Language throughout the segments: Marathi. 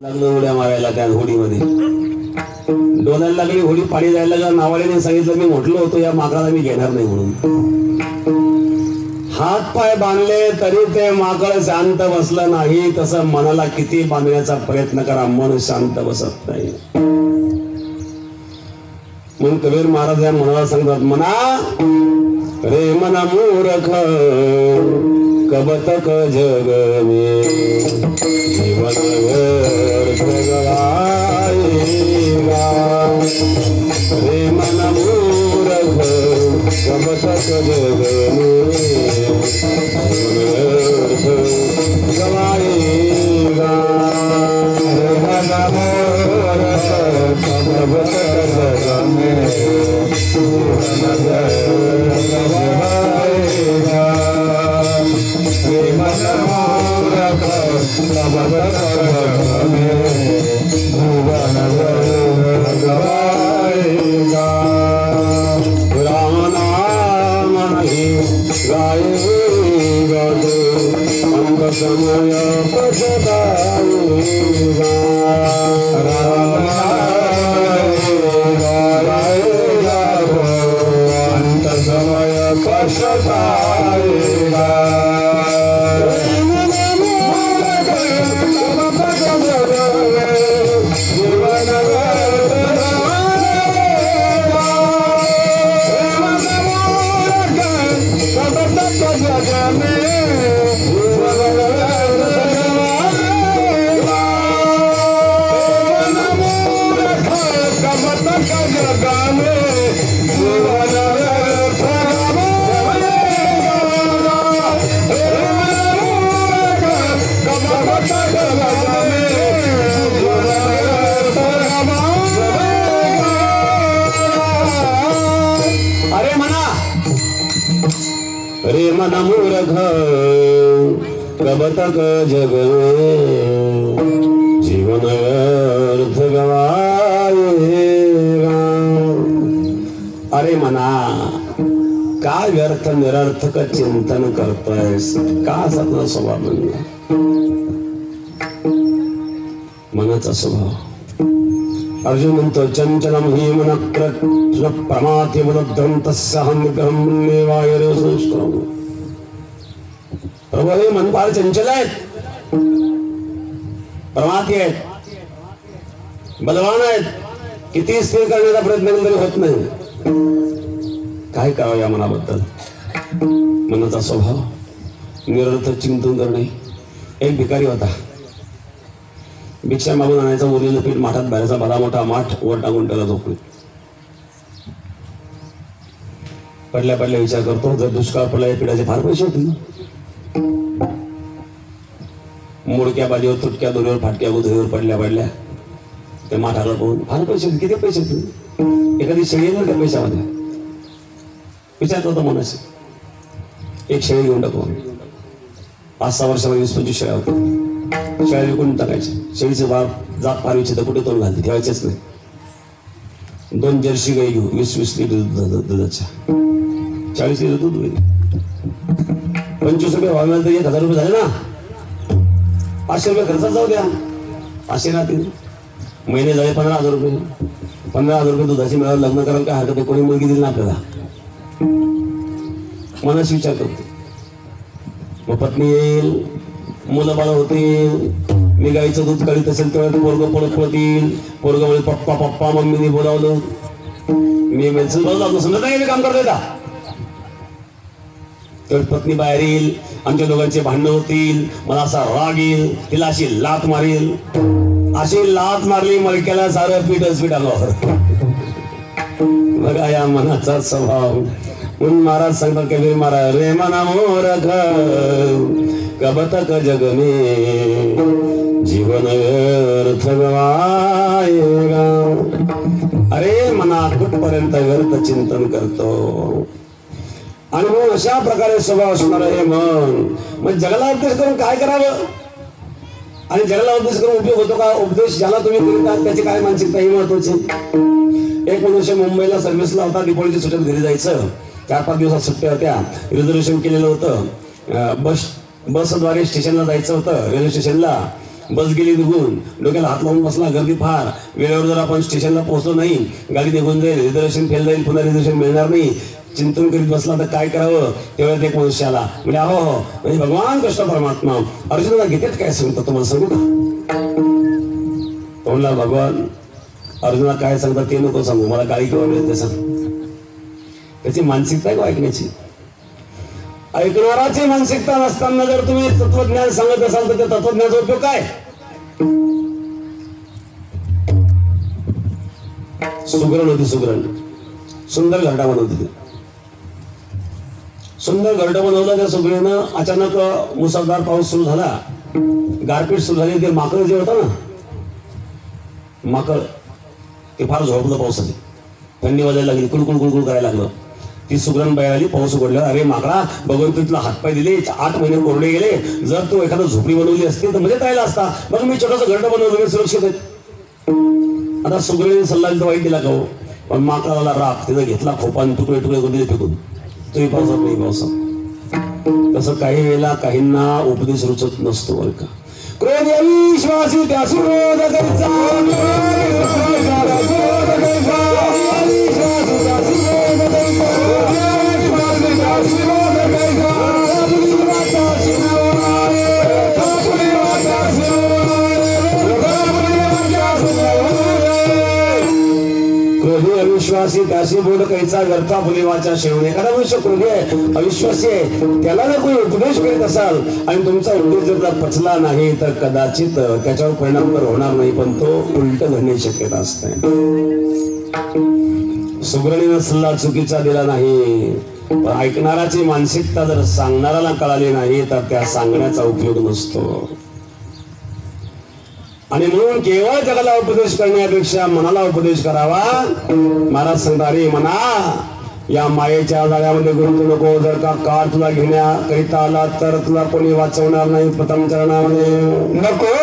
लागलं उड्या मारायला त्या होडीमध्ये डोलायला लागली होडी पाणी जायला लागलं. नावाल्याने सांगितलं मी म्हटलं होतो या माकडाला मी घेणार नाही म्हणून. हात पाय बांधले तरी ते माकड शांत बसलं नाही. तसं मनाला किती बांधण्याचा प्रयत्न करा मन शांत बसत नाही. म्हणून कबीर महाराज या मनाला सांगतात मना रे मना मूर्ख कबतक जग में जीवन व्यर्थ गवाएगा. रे मन मूर्ख कबतक जग में जीवन व्यर्थ गवाएगा. रे मन मूर्ख कबतक जग में जीवन व्यर्थ गवाएगा. समय पछताएगा. अंत समय पछताएगा. रे मन मूर्ख कबतक जग में जीवन व्यर्थ गवाएगा. अरे मना का व्यर्थ निरर्थक चिंतन करतोयस. का सगळं स्वभाव म्हणला मनाचा स्वभाव. अर्जुन म्हणतो चंचलम हि मन प्रमाथि वृद्धं तस्याहं निग्रहं नेवायर संस्कृतम. प्रभू हे मन फार चंचल आहेत, प्रमाथी आहेत, बलवान आहेत. किती स्थिर करण्याचा प्रयत्न केला तरी होत नाही. काय करावं या मनाबद्दल. मनाचा स्वभाव निरर्थक चिंतन करणे. एक भिकारी होता, भिक्षा मागून आणायचा. उरलेलं पीठ माठात बाहेरचा भला मोठा माठ वर टाकून त्याला झोपली. पडल्या पडल्या विचार करतो जर दुष्काळ पडला या पिठाचे फार पैसे होतील. मोडक्या बाजीवर तुटक्या दोरीवर फाटक्या गोधडीवर पडल्या पडल्या त्या माठाला पाहून फार पैसे होतील. किती पैसे होतील. एखादी शेळी येणार त्या पैशामध्ये विचारत होता मनाशी. एक शेळी घेऊन टाकू. 5-6 वर्षामध्ये 20-25 शेळ्या होत्या. शेळ्या विकून टाकायची. शेळीचे जात फार विचार कुठे तोंड घालते ठेवायचेच नाही. 2 जर्सी गाई घेऊ 20-20 लिटर दुधाच्या 40 लिटर दूध होईल. 25 रुपये भाव मिळाले तर 1000 रुपये झाले ना. 500 रुपये खर्चात जाऊ द्या. 500 राहतील. महिने झाले 15,000 रुपये. 15,000 रुपये दुधाची मिळालं लग्न करायला काय हरकत आहे. कोणी मुलगी दिली ना आपल्याला. मनाशी विचार करतो. मग पत्नी येईल, मुलं बाळ होतील. मी गाईचं दूध काढीत असेल तेव्हा पोरग पळत पळतील. पोरग म्हणजे पप्पा पप्पा मम्मीने बोलावलं. मी मेन्सल बोलावलं समजत नाही काम करतोय का. तर पत्नी बाहेर येईल. आमच्या दोघांचे भांडणं होतील. मला असा राग येईल. तिला अशी लात मारील. अशी लात मारली मडक्याला सारं पीठच पीठ आलं. बघा या मनाचा स्वभाव. म्हणून महाराज सांगतात कबीर महाराज रे मना मूर्ख कबतक जग में जीवन व्यर्थ गवाएगा. अरे मना कुठपर्यंत व्यर्थ चिंतन करतो. आणि मग अशा प्रकारे स्वभाव असणार हे मन. मग जगाला उपदेश करून काय करावं आणि जगाला उपदेश करून उपयोग होतो का. उपदेश ज्याला तुम्ही करता त्याची काय मानसिकता ही महत्वाची. एक मनुष्य मुंबईला सर्व्हिसला होता. दिवाळीच्या सुट्ट्यात घरी जायचं. 4-5 दिवसात सुट्ट्या होत्या. रिझर्वेशन केलेलं होतं. बसद्वारे स्टेशनला जायचं होतं रेल्वे स्टेशनला. बस गेली निघून, डोक्याला हात लावून बसला, गर्दी फार, वेळेवर जर आपण स्टेशनला पोहोचलो नाही, गाडी निघून जाईल, रिझर्वेशन फेल जाईल, पुन्हा रिझर्वेशन मिळणार नाही, चिंतन करीत बसला तर काय करावं. तेवढ्यात एक मनुष्य आला, म्हणजे अहो म्हणजे भगवान कृष्ण परमात्मा अर्जुनाला गीतेत काय सांगतात तुम्हाला सांगू का. तो म्हणला भगवान अर्जुना काय सांगतात ते नको सांगू, मला गाडी केव्हा मिळेल ते सांग. त्याची मानसिकता आहे का ऐकण्याची. ऐकणाराची मानसिकता नसताना जर तुम्ही तत्वज्ञान सांगत असाल तर त्या तत्वज्ञानाचा उपयोग काय. सुगरण होती, सुगरण सुंदर घरटा बनवते, सुंदर घरटा बनवला. त्या सुगरणीनं अचानक मुसळधार पाऊस सुरू झाला, गारपीट सुरू झाली. ते माकड जे होतं ना, माकड ते फार झोपलं पावसाने, थंडी वाजायला लागली, कुळकुळ कुळकुळ करायला लागलं. ती सुगरण बाई आली, पाऊस उघडला, अरे माकडा भगवंतीतला हातपाय दिले, 8 महिने कोरडे गेले, जर तू एखादं झोपडी बनवली असती तर मजेत राहिला असता. मग मी छोटंसं घरटं बनवलं, मी सुरक्षित आहे. आता सुगरणीने सल्ला दिला, वाईट दिला का हो, पण माकडाला राग, तिथं घेतला खोपा आणि तुकडे तुकडे करून दिले फेकून. तुम्ही पावसात नाही पावसात. तसं काही वेळेला काहींना उपदेश रुचत नसतो बरं का. क्रोध विश्वासी त्यासी क्रोध करायचा, अविश्वासी त्याशी बोल कैचा घरचा फुलेवाचा शेवणे. एखादा मनुष्य क्रोधी आहे, अविश्वासी आहे, त्याला जर कोणी उपदेश करीत असाल आणि तुमचा उपदेश जर पचला नाही तर कदाचित त्याच्यावर परिणाम तर होणार नाही, पण तो उलट घडण्याची शक्यता असते. सुगरणीनं सल्ला चुकीचा दिला नाही, पण ऐकणाराची मानसिकता जर सांगणाऱ्याला कळाली नाही तर त्या सांगण्याचा उपयोग नसतो. आणि म्हणून केवळ जगाला उपदेश करण्यापेक्षा मनाला उपदेश करावा. महाराज सांगतात, अरे मना या मायेच्या जाळ्यामध्ये गुंतू नको. जर का काळ तुला घेण्याकरिता आला तर तुला कोणी वाचवणार नाही. प्रथम चरणामध्ये नको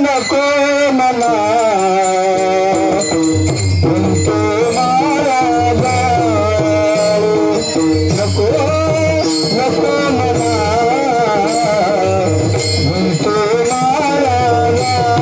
नको मना गुंतू माया जाळी, नको नको मना गुंतू माया जाळी, नको मना गुंतू माया जाळी, नको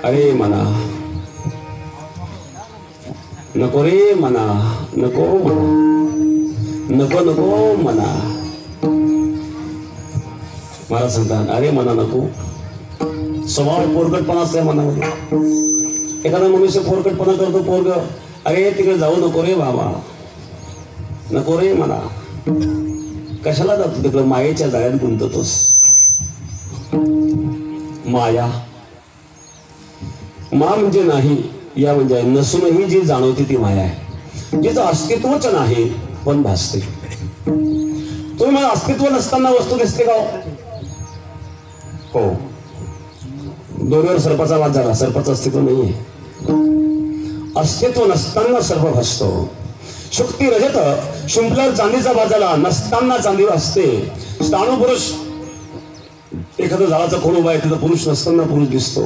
अरे मना नको रे मना, नको मना, नको नको मना. मला सांगतात अरे मना नको. स्वभाव पोरकटपणा असते मनामध्ये. एखादा मनुष्य पोरकटपणा करतो. पोरग अरे तिकडे जाऊ नको रे बाबा, नको रे मना. कशाला जातो तिकडे? मायेच्या जाळ्यात गुंततोस. माया, मा म्हणजे नाही, या म्हणजे नसूनही जी जाणवते ती माया आहे. जिचं अस्तित्वच नाही पण भासते. तुम्ही मला अस्तित्व नसताना वस्तू दिसते का? हो. दोरीवर सर्पाचा वाद झाला. सर्पाचं अस्तित्व नाहीये. अस्तित्व नसताना सर्प भासतो. शुक्ती रजत शिंपल्यावर चांदीचा बाजाला, नसताना चांदी भासते. स्थाणू पुरुष, एखादं झाडाचा खोड उभा आहे, तिथं पुरुष नसताना पुरुष दिसतो.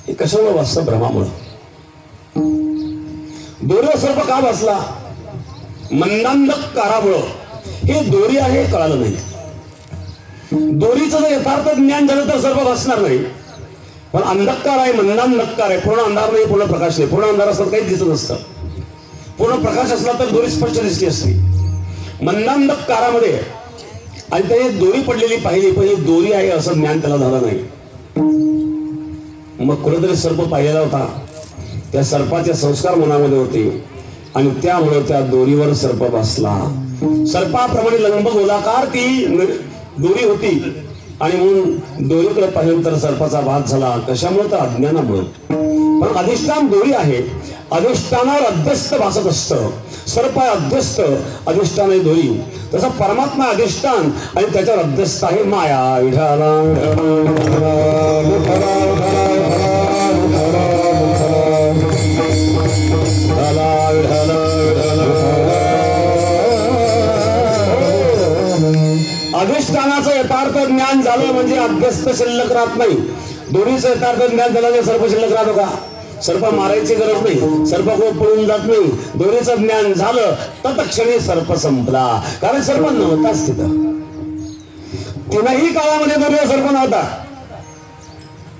हे कशामुळे वाचतं? भ्रमामुळं. दोरीवर सर्प का बसला? मंदांधकारामुळं. हे दोरी आहे कळालं नाही. दोरीचं जर यथार्थ ज्ञान झालं तर सर्प भासणार नाही. पण अंधकार आहे, मंदांधकार आहे. पूर्ण अंधार नाही, पूर्ण प्रकाश नाही. पूर्ण अंधार असला काहीच दिसत नसतं. पूर्ण प्रकाश असला तर दोरी स्पष्ट दिसली असती. मंदांधकारामध्ये आणि ते दोरी पडलेली पाहिली, पण ही दोरी आहे असं ज्ञान त्याला झालं नाही. मग कुठेतरी सर्प पाहिलेला होता. त्या सर्पाचे संस्कार मनामध्ये होते आणि त्यामुळे त्या दोरीवर सर्प बसला. सर्पाप्रमाणे लंब गोलाकार ती दोरी होती आणि म्हणून दोरीकडे पाहिलं तर सर्पाचा भाग झाला. कशामुळे? तर अज्ञानामुळे. पण अधिष्ठान दोरी आहे. अधिष्ठानावर अध्यस्त भासत असतं. सर्प आहे अध्यस्त, अधिष्ठान आहे दोरी. तसं परमात्मा अधिष्ठान आणि त्याच्यावर अध्यस्त आहे माया. अधिष्ठानाचं यथार्थ ज्ञान झालं म्हणजे अध्यस्त शिल्लक राहत नाही. दोन्हीचं यथार्थ ज्ञान झालं म्हणजे सर्प शिल्लक राहतो का? सर्प मारायची गरज नाही. सर्प खूप पळून जात नाही. दोन्हीचं ज्ञान झालं तत्क्षणी सर्प संपला. कारण सर्प नव्हताच तिथं. तीनही काळामध्ये दोरीवर सर्प नव्हता.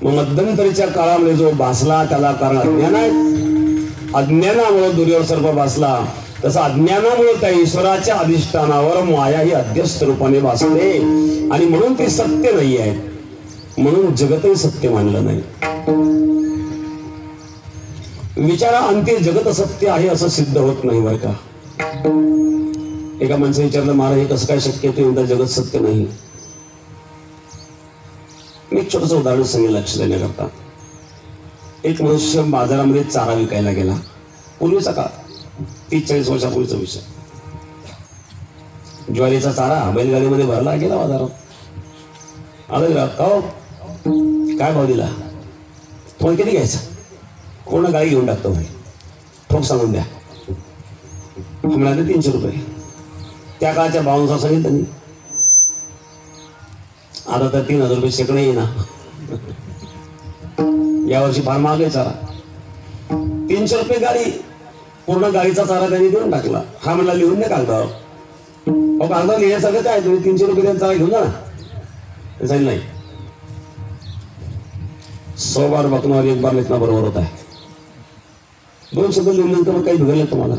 मग मध्यंतरीच्या काळामध्ये जो भासला त्याला कारण अज्ञान आहे. अज्ञानामुळे दोरीवर सर्प भासला. तसं अज्ञानामुळे त्या ईश्वराच्या अधिष्ठानावर माया ही अध्यस्त रूपाने भासते आणि म्हणून ती सत्य नाही आहे. म्हणून जगतही सत्य मानलं नाही. विचारा अंती जगत सत्य आहे असं सिद्ध होत नाही बरं का. एका माणसाने विचारलं महाराज हे कसं काय शक्य आहे? जगत सत्य नाही. मी एक छोटंसं उदाहरण सांगेल लक्ष देण्याकरता. एक मनुष्य बाजारामध्ये चारा विकायला गेला. पूर्वीचा काळ, 30-40 वर्षापूर्वीचा विषय. ज्वारीचा चारा बैलगाडीमध्ये भरला, गेला बाजारात. आलं काय भाव दिला? तुम्हाला किती घ्यायचा? पूर्ण गाडी घेऊन टाकतो भाई, ठोक सांगून द्या. म्हणाले 300 रुपये. त्या काळच्या भावानुसार सांगितलं त्यांनी. आता तर 3000 रुपये शेकडे येईना. यावर्षी फार महाग आहे चारा. 300 रुपये गाडी. पूर्ण गाडीचा चारा त्यांनी देऊन टाकला. हा म्हणला लिहून द्या कागदावर. कागदावर लिहिण्यासारखं काय, तुम्ही 300 रुपये त्यांचा चारा घेऊन जा ना. ते सांगितलं नाही. 100 बार बकणार 1 बार लिखना बरोबर होत आहे. 2 शब्द लिहिल्यानंतर मग काही बिघडलं तुम्हाला?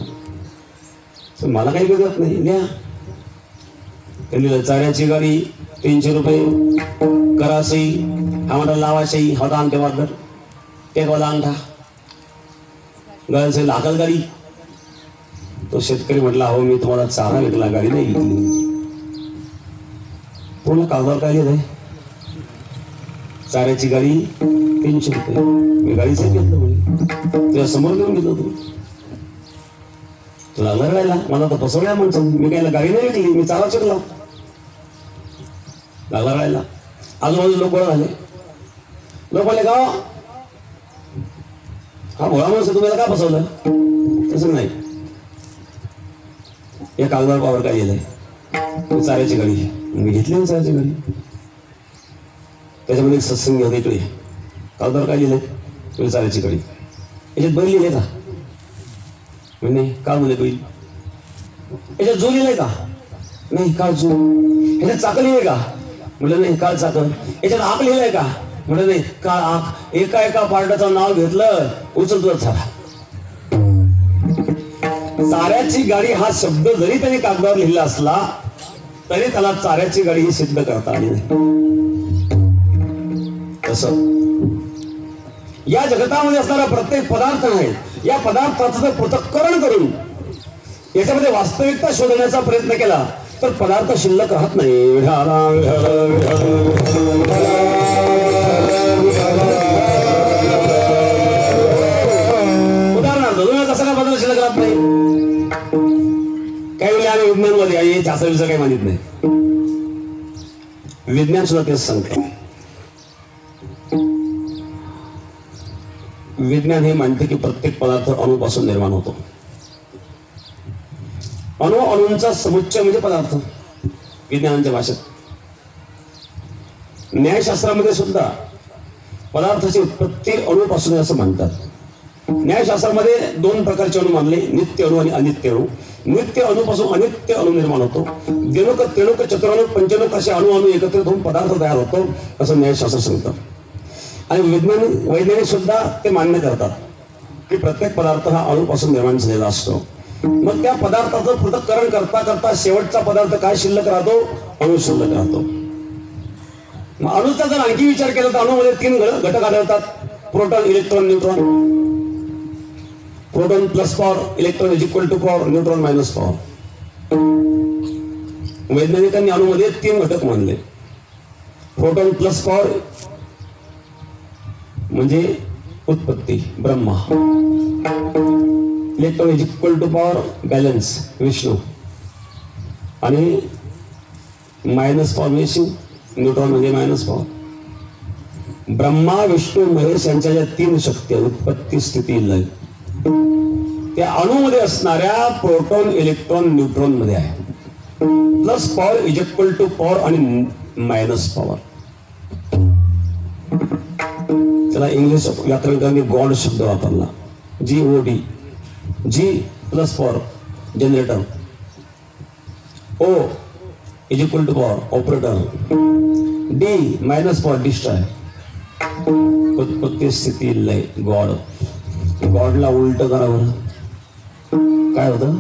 तर मला काही बिघडत नाही. लिहा. त्यांनी चाऱ्याची गाडी 300 रुपये. कराशी हा म्हणा लावाशी होता अंगठे वादर एक वाला अंगठा गळ्याचे लागल गाडी. तो शेतकरी म्हटला हो मी तुम्हाला चारा विकला, गाडी नाही विकली. पूर्ण कागदावर काय लिहिलंय? चाऱ्याची गाडी 300 रुपये. मी गाडीचं घेतलं म्हणे. तुझ्या समोर घेऊन घेतलं तू. तुला लढायला मला तर फसवल्या म्हणतो. मी काय गाडी नाही विकली, मी चारा शिकला. लागला राहायला. आजूबाजू लोक गोळा झाले. लोक म्हणले का हा भोळा माणूस तुम्हाला का फसवलं? तसं नाही. या कागदावर पावर काय लिहिलंय? चाऱ्याची गाडी. मी घेतली ना चाऱ्याची गाडी. त्याच्यामध्ये एक सत्संग होता इकडे. कागदावर काय लिहिलंय? तुम्ही चाऱ्याची गाडी. याच्यात बैल लिहिले का? नाही. का म्हणे बैल? याच्यात जो लिहिलंय का? नाही. का जो? याच्यात चाकं लिहिलंय का? म्हटलं नाही. काल चाकं. याच्यात आक लिहिलंय का? म्हणजे नाही का एका एका पार्टाचं नाव घेतलं उचलतो सारा. चाऱ्याची गाडी हा शब्द जरी त्याने कागदावर लिहिला असला तरी त्याला चाऱ्याची गाडी ही सिद्ध करता आली नाही. तसं या जगतामध्ये असणारा प्रत्येक पदार्थ आहे, या पदार्थाचं जर पृथक्करण करून याच्यामध्ये वास्तविकता शोधण्याचा प्रयत्न केला तर पदार्थ शिल्लक राहत नाही. उदाहरणार्थ दोन कसा काय पदार्थ शिल्लक राहत नाही. काही वेळी आम्ही विज्ञानमध्ये आहे शास्त्रविषय काही मानित नाही. विज्ञान सुद्धा तेच सांगते. विज्ञान हे मानते की प्रत्येक पदार्थ अणूपासून निर्माण होतो. अणूंचा समुच्चय म्हणजे पदार्थ विज्ञानाच्या भाषेत. न्यायशास्त्रामध्ये सुद्धा पदार्थाची उत्पत्ती अणूपासून असं म्हणतात. न्यायशास्त्रामध्ये दोन प्रकारचे अणू मानले, नित्य अणू आणि अनित्य अणू. नित्य अणूपासून अनित्य अणू निर्माण होतो. देणुक तेणुक चतुराणू पंचणुक असे अणू एकत्रित होऊन पदार्थ तयार होतो असं न्यायशास्त्र सांगतं. आणि वैज्ञानिक सुद्धा ते मान्य करतात की प्रत्येक पदार्थ हा अणूपासून निर्माण झालेला असतो. मग त्या पदार्थाचं पृथक्करण करता करता शेवटचा पदार्थ काय शिल्लक राहतो? अणू शिल्लक राहतो. मग अणूचा जर आणखी विचार केला तर अणूमध्ये 3 घटक आढळतात: proton, electron, neutron. Proton plus power, electron is equal to power, neutron minus power. वैज्ञानिकांनी अणूमध्ये 3 घटक मानले. प्रोटॉन प्लस पॉवर म्हणजे उत्पत्ती, Brahma. Electron is equal to power, balance, Vishnu. आणि मायनस पॉवर म्हणजे शिव. न्यूट्रॉन म्हणजे मायनस पॉवर. ब्रह्मा, विष्णू, महेश यांच्या ज्या 3 शक्ती, उत्पत्ती, स्थिती, लय, त्या अणूमध्ये असणाऱ्या प्रोटॉन, इलेक्ट्रॉन, न्यूट्रॉन मध्ये आहे. Plus power is equal to power आणि मायनस पॉवर. त्याला इंग्लिश व्याकरणकारांनी गॉड शब्द वापरला. GOD. G plus power generator, O is equal to power operator, D minus power destroy. उत्पत्ती, स्थिती, लय, गॉड. गॉडला उलट करा बरं, काय होतं?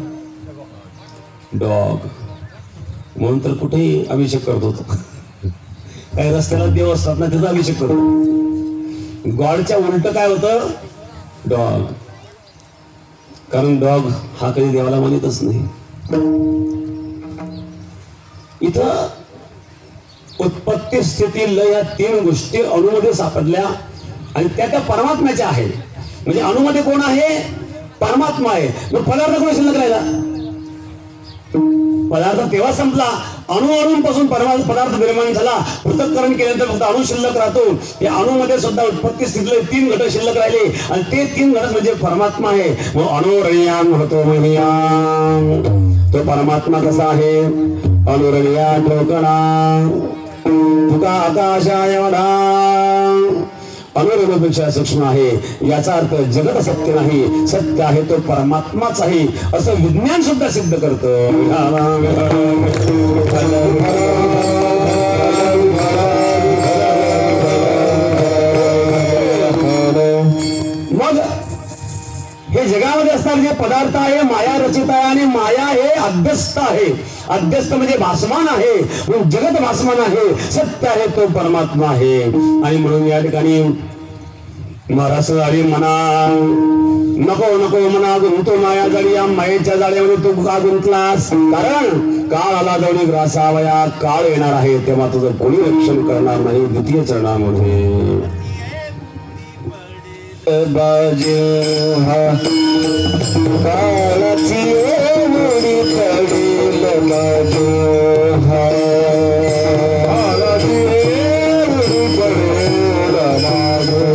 डॉग. म्हणून तर कुठेही अभिषेक करत होतो. काही रस्त्याला देव असतात ना, त्याचा अभिषेक करतो. गॉडच्या उलट काय होतं? डॉग. कारण डॉग हा कधी देवाला मानितच नाही. इथं उत्पत्ती, स्थिती, लय या 3 गोष्टी अणूमध्ये सापडल्या आणि त्या परमात्म्याच्या आहेत. म्हणजे अणूमध्ये कोण आहे? परमात्मा आहे. मग पदार्थ कोण शिल्लक राहिला? पदार्थ तेव्हा संपला अणुपासून पदार्थ निर्माण झाला. पृथक्करण केल्यानंतर फक्त अणू शिल्लक राहतो. या अणूमध्ये सुद्धा उत्पत्ती, स्थितीला 3 घटक शिल्लक राहिले आणि ते 3 घटक म्हणजे परमात्मा आहे. मग अणुरणीयान होतो महियान. तो परमात्मा कसा आहे? अणुरणीया ठोकणा तुका आकाशाय वडा. अणुरेणूपेक्षा सूक्ष्म आहे. याचा अर्थ जगत सत्य नाही, सत्य आहे तो परमात्माच आहे असं विज्ञान सुद्धा सिद्ध करतं. मग हे जगामध्ये असणारे जे पदार्थ आहे माया रचित आहे आणि माया हे अध्यस्त आहे. अध्यस्त म्हणजे भासमान आहे. जगत भासमान आहे, सत्य आहे तो परमात्मा आहे. आणि म्हणून या ठिकाणी महाराज म्हणा नको नको म्हणा गुंतो माया जाळी. या मायेच्या जाळ्यामध्ये तू का गुंतलास? कारण काळ आला जवळ ग्रासावया. काळ येणार आहे तेव्हा तुझं कोणी रक्षण करणार नाही. द्वितीय चरणामध्ये बाजू हा काळाची मुडी पडेल. बाजू हा काळाची मुडी पडेल. बाजू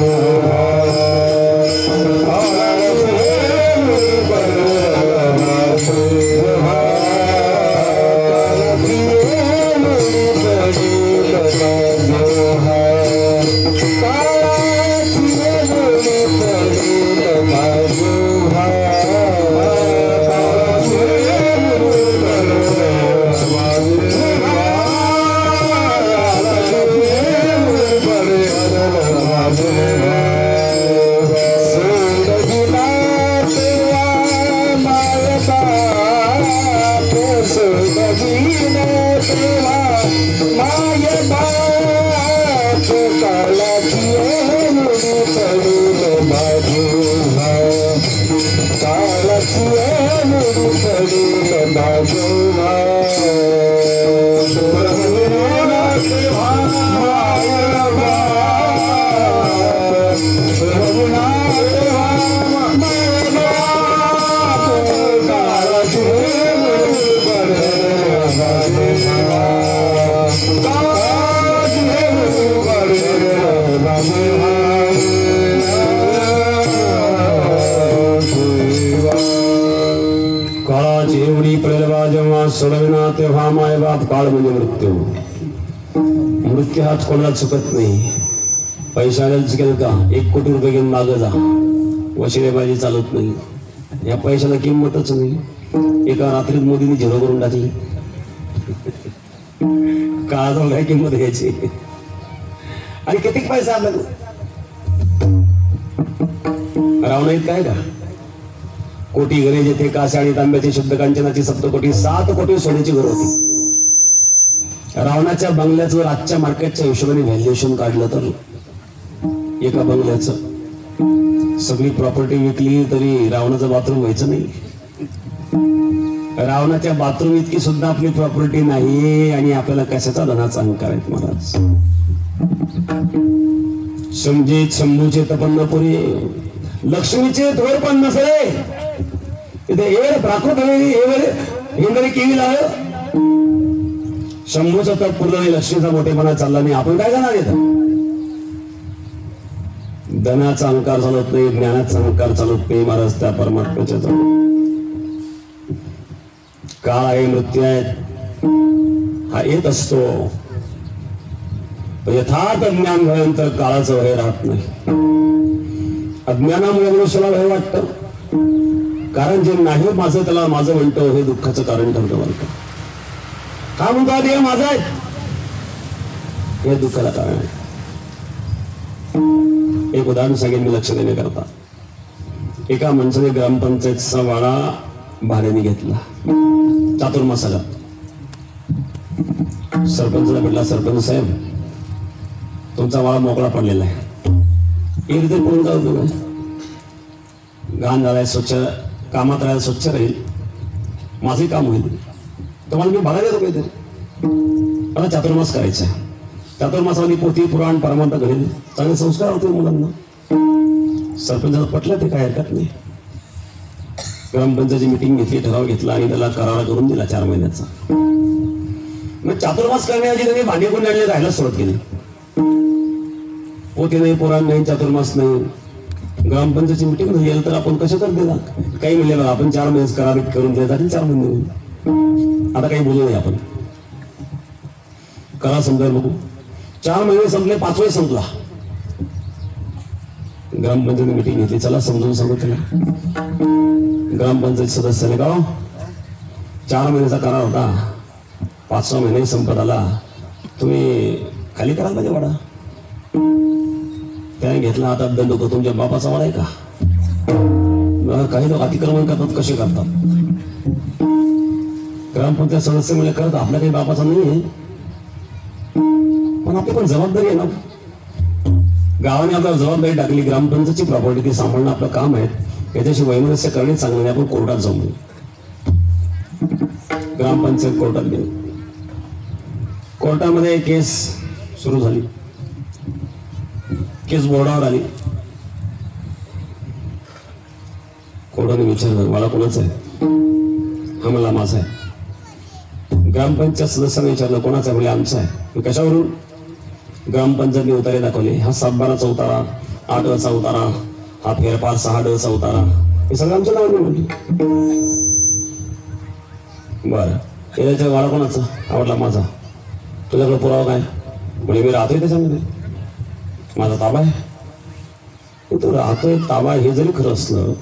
येईन तेव्हा माय बाप काळाची मुडी पडून बाजूला काळाची मुडी पडून बाजूला तेव्हा माय बाप काळाची एवढी प्रेरवा जेव्हा सोडविना तेव्हा मायबाप काळ म्हणजे मृत्यू. मृत्यू हाच कोणाला चुकत नाही. पैशाला चुकेल का? 1 कोटी रुपये घेऊन मागं जा, वशिलेबाजी चालत नाही. या पैशाला किंमतच नाही. एका रात्रीत मोदींनी झिरो करून टाकली. काळाचा काय किंमत घ्यायची? आणि किती पैसा आला रावणाईत काय का? कोटी घरे जेथे कासे आणि तांब्याची शुद्ध कांचनाची 7 कोटी 7 कोटी सोन्याची घर होती. रावणाच्या बंगल्याचं आजच्या मार्केटच्या हिशोबाने व्हॅल्युएशन काढलं तर एका बंगल्याचं सगळी प्रॉपर्टी विकली तरी रावणाचं बाथरूम व्हायचं नाही. रावणाच्या बाथरूम इतकी सुद्धा आपली प्रॉपर्टी नाही. आणि आपल्याला कशाचा धनाचा अहंकार आहे महाराज. समजेत शंभूचे तपन्न पुरे लक्ष्मीचे थोर पण नसले इथे प्राकृत इंद्री केवी लाव. शंभूचा तप पूर्ण नाही, लक्ष्मीचा मोठेपणा चालला नाही. आपण काय करणार येत? धनाचा अहंकार चालत नाही, ज्ञानाचा अहंकार चालत नाही महाराज. त्या परमात्म्याच्या चालत काळ आहे, मृत्यू आहे, हा येत असतो. यथार्थ ज्ञान झाल्यानंतर काळाचं भय राहत नाही. अज्ञानामुळे मनुष्याला भय वाटतं. कारण जे नाही माझं त्याला माझं म्हणतो हे दुःखाचं कारण ठरतं. म्हणतो का म्हणतो देह माझा आहे, हे दुःखाला कारण आहे. एक उदाहरण सांगेन मी लक्ष देण्याकरता. एका माणसाने ग्रामपंचायतचा वाडा भाड्याने घेतला चातुर्मासाला. सरपंचला भेटला, सरपंच साहेब तुमचा वाडा मोकळा पडलेला आहे, एक रिते पडून का उपयोग आहे? घाण झालाय, स्वच्छ कामात राहायला स्वच्छ राहील, माझे काम होईल. तुम्हाला मी बघायला येतो काहीतरी. मला चातुर्मास करायचा आहे. चातुर्मासामध्ये पोथी पुराण परमार्थ घडेल, चांगले संस्कार होतील मुलांना. सरपंचाला पटलं ते काय हरकत नाही. ग्रामपंचायतची मिटिंग घेतली, ठराव घेतला आणि त्याला करारा करून दिला 4 महिन्याचा. मग चातुर्मास करण्याऐवजी त्यांनी भांडे कोण आणले राहायला सुरुवात केली. पोथी नाही, पुराण नाही, चातुर्मास नाही. ग्रामपंचायतची मिटिंग झाली तर आपण कसं कर दिला काही म्हणले बघा आपण 4 महिने करार करून दिले जातील. 4 महिने आता काही बोलू नाही आपण. करा समजायला बघू. 4 महिने संपले, 5वे संपला. ग्रामपंचायत मिटिंग घेतली, चला समजून सांगू त्याला. ग्रामपंचायत सदस्याने का 4 महिन्याचा करार होता, 5वा महिने संपत आला, तुम्ही खाली करायला पाहिजे वाडा. त्याने घेतला हातात दंड, होतो तुमच्या बापाचा वाडा आहे का? काही लोक अतिक्रमण करतात, कसे करतात. ग्रामपंचायत सदस्य म्हणजे करत आपल्या काही बापाचा नाही आहे, पण आपली पण जबाबदारी आहे ना. गावाने आपल्याला जबाबदारी टाकली, ग्रामपंचायतची प्रॉपर्टी ती सांभाळणं आपलं काम आहे. याच्याशी वैमनस्य करणे चांगलं नाही. आपण कोर्टात जाऊ. ग्रामपंचायत कोर्टात गेली. कोर्टामध्ये केस सुरू झाली. केस बोर्डावर आली. कोर्टाने विचारलं वाडा कोणाचा आहे? हा मला माझा आहे. ग्रामपंचायत सदस्याने विचारलं कोणाचा? म्हणजे आमचा आहे. कशावरून? ग्रामपंचायतने उतारे दाखवले. हा 7-12चा उतारा, 8चा उतारा, हा फेरफार 6चा उतारा, हे सगळं आमच्या नावाने म्हणले. बरं, त्याच्या वाडा कोणाचा? आवडला माझा. तुझ्याकडे पुरावा काय? म्हणजे मी राहतोय त्याच्यामध्ये, माझा ताबा आहे. तो राहतोय ताबा हे जरी खरं असलं